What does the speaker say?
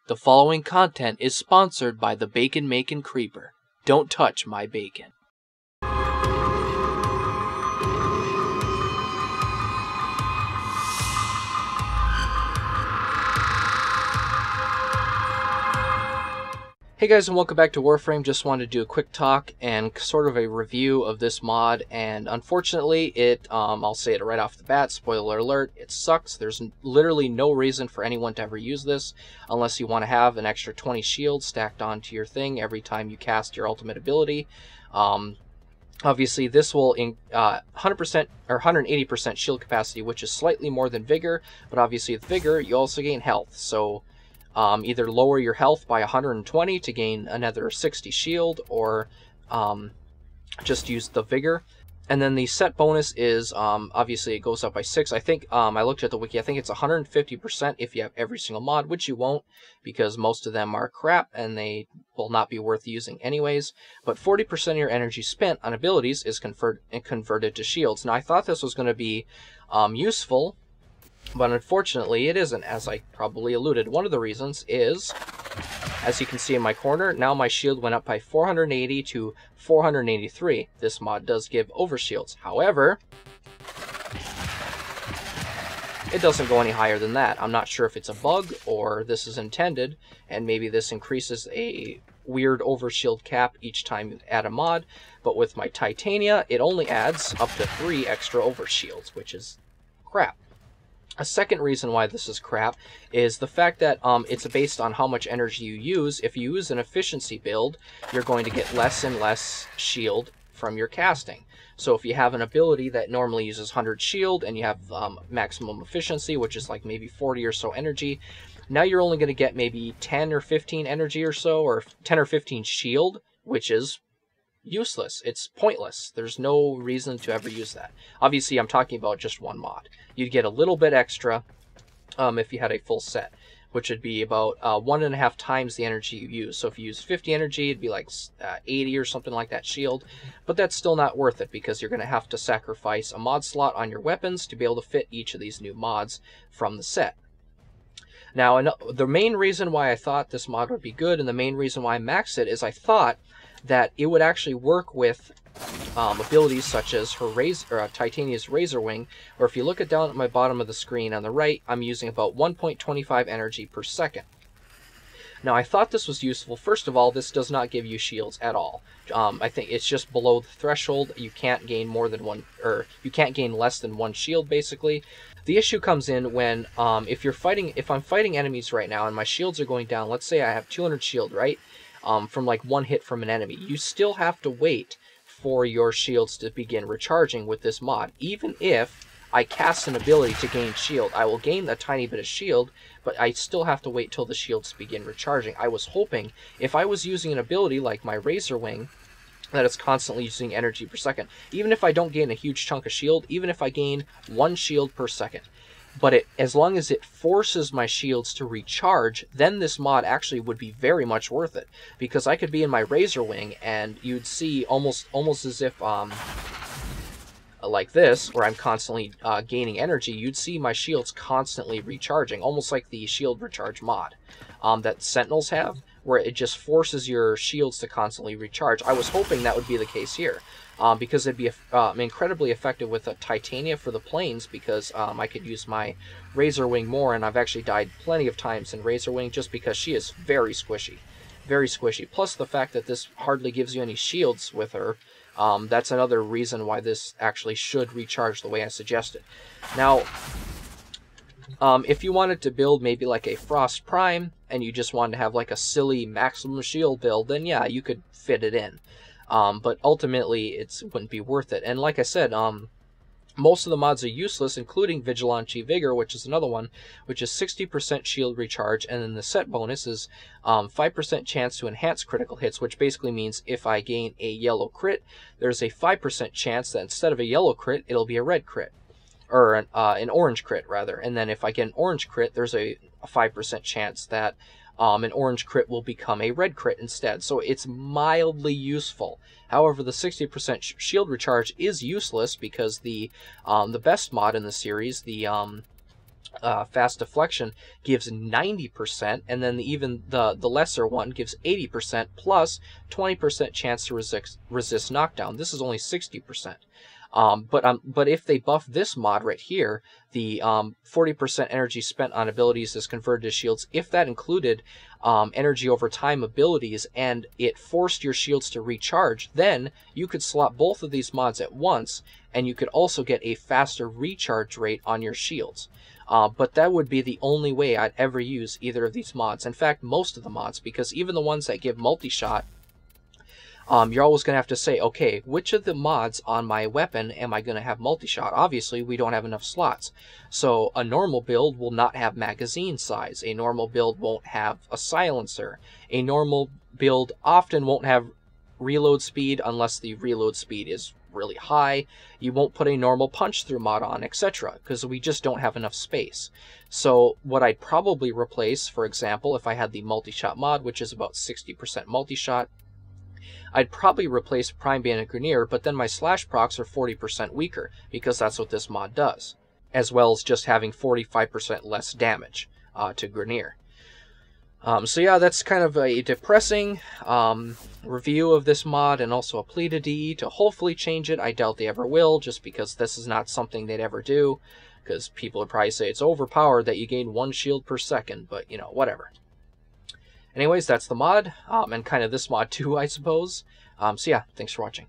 The following content is sponsored by the Bacon Makin' Creeper. Don't touch my bacon. Hey guys, and welcome back to Warframe. Just wanted to do a quick talk and sort of a review of this mod, and unfortunately I'll say it right off the bat, spoiler alert, it sucks. There's literally no reason for anyone to ever use this unless you want to have an extra 20 shields stacked onto your thing every time you cast your ultimate ability. Obviously this will 100% or 180% shield capacity, which is slightly more than Vigor, but obviously with Vigor you also gain health, so either lower your health by 120 to gain another 60 shield, or just use the Vigor. And then the set bonus is, obviously it goes up by 6. I think, I looked at the wiki, I think it's 150% if you have every single mod, which you won't, because most of them are crap, and they will not be worth using anyways. But 40% of your energy spent on abilities is converted to shields. Now, I thought this was going to be useful, but unfortunately it isn't, as I probably alluded. One of the reasons is, as you can see in my corner, now my shield went up by 480 to 483. This mod does give overshields. However, it doesn't go any higher than that. I'm not sure if it's a bug or this is intended, and maybe this increases a weird overshield cap each time you add a mod, but with my Titania, it only adds up to 3 extra overshields, which is crap. A second reason why this is crap is the fact that it's based on how much energy you use. If you use an efficiency build, you're going to get less and less shield from your casting. So if you have an ability that normally uses 100 shield and you have maximum efficiency, which is like maybe 40 or so energy, now you're only going to get maybe 10 or 15 energy or so, or 10 or 15 shield, which is useless. It's pointless. There's no reason to ever use that. Obviously, I'm talking about just one mod. You'd get a little bit extra if you had a full set, which would be about 1.5 times the energy you use. So if you use 50 energy, it'd be like 80 or something like that shield. But that's still not worth it, because you're going to have to sacrifice a mod slot on your weapons to be able to fit each of these new mods from the set. Now, the main reason why I thought this mod would be good, and the main reason why I maxed it, is I thought that it would actually work with abilities such as her Titania's Razor Wing, or if you look down at my bottom of the screen on the right, I'm using about 1.25 energy per second. Now, I thought this was useful. First of all, this does not give you shields at all. I think it's just below the threshold. You can't gain more than one, or you can't gain less than 1 shield, basically. The issue comes in when, if I'm fighting enemies right now and my shields are going down, let's say I have 200 shield, right? From like 1 hit from an enemy, you still have to wait for your shields to begin recharging with this mod. Even if I cast an ability to gain shield, I will gain a tiny bit of shield, but I still have to wait till the shields begin recharging. I was hoping, if I was using an ability like my Razor Wing, that it's constantly using energy per second, even if I don't gain a huge chunk of shield, even if I gain 1 shield per second, but as long as it forces my shields to recharge, then this mod actually would be very much worth it, because I could be in my Razor Wing and you'd see almost as if like this, where I'm constantly gaining energy, you'd see my shields constantly recharging, almost like the shield recharge mod that Sentinels have, where it just forces your shields to constantly recharge. I was hoping that would be the case here, because it'd be incredibly effective with a Titania for the planes, because I could use my Razor Wing more, and I've actually died plenty of times in Razor Wing just because she is very squishy. Very squishy. Plus the fact that this hardly gives you any shields with her. That's another reason why this actually should recharge the way I suggested. Now, if you wanted to build maybe like a Frost Prime, and you just wanted to have like a silly maximum shield build, then yeah, you could fit it in. But ultimately, it wouldn't be worth it. And like I said, most of the mods are useless, including Vigilante Vigor, which is another one, which is 60% shield recharge, and then the set bonus is 5% chance to enhance critical hits, which basically means if I gain a yellow crit, there's a 5% chance that instead of a yellow crit, it'll be a red crit, or an orange crit, rather. And then if I get an orange crit, there's a 5% chance that an orange crit will become a red crit instead. So it's mildly useful. However, the 60% shield recharge is useless, because the best mod in the series, the fast deflection gives 90%, and then even the lesser one gives 80% plus 20% chance to resist knockdown. This is only 60%. But if they buff this mod right here, the 40% energy spent on abilities is converted to shields. If that included energy over time abilities and it forced your shields to recharge, then you could slot both of these mods at once, and you could also get a faster recharge rate on your shields. But that would be the only way I'd ever use either of these mods. In fact, most of the mods, because even the ones that give multi-shot, you're always going to have to say, okay, which of the mods on my weapon am I going to have multi-shot? Obviously, we don't have enough slots. So a normal build will not have magazine size. A normal build won't have a silencer. A normal build often won't have reload speed unless the reload speed is really high. You won't put a normal punch-through mod on, etc., because we just don't have enough space. So what I'd probably replace, for example, if I had the multi-shot mod, which is about 60% multi-shot, I'd probably replace Prime Bandit Grineer, but then my slash procs are 40% weaker, because that's what this mod does, as well as just having 45% less damage to Grineer. So yeah, that's kind of a depressing review of this mod, and also a plea to DE to hopefully change it. I doubt they ever will, just because this is not something they'd ever do, because people would probably say it's overpowered that you gain 1 shield per second, but, you know, whatever. Anyways, that's the mod, and kind of this mod too, I suppose. So yeah, thanks for watching.